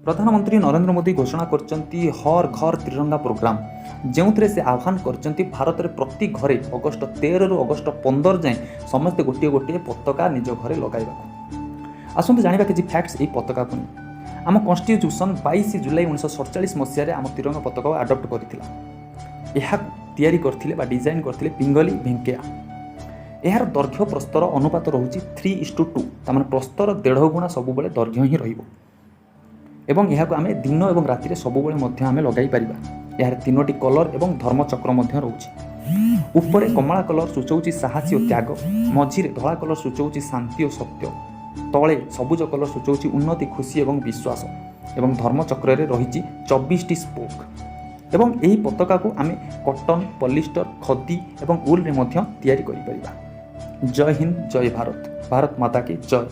प्रधानमंत्री नरेंद्र मोदी घोषणा करचंती हर घर तिरंगा प्रोग्राम जो से आह्वान करचंती भारत में प्रति घरे अगस्ट 13 रु अगस्ट 15 जाए समस्ते गोटे गोटे पताका निज घरे लगाइबा। आसतु जानिबा किछि फैक्ट्स ए पताका को आम कॉन्स्टिट्यूशन 22 जुलाई 1947 मसीह आम तिरंगा पताका आडप्ट करथिला। यह तैयारी करथिले बा डिजाइन करथिले पिंगली भेंकैया। यार दैर्घ्य प्रस्तर अनुपात रोचे 3:2 तार प्रस्तर 1.5 गुणा सब दैर्घ्य ही रहिबो एवं यह आम दिन और राति सबुबले आम लगे पारिबा। यार 3टी कलर एवं धर्मचक्र रोचे। ऊपर कमला कलर सूचौची साहसी और त्याग, मझिरे धला कलर सूचौची शांति और सत्य, तले सबुज कलर सूचौची उन्नति खुशी और विश्वास एवं धर्मचक्र रही 24टी स्पोक एवं यही पताका को आम कॉटन पॉलिस्टर खदी एवं उल रे तैयारी करि परिबा। जय हिंद, जय भारत, भारत माता की जय।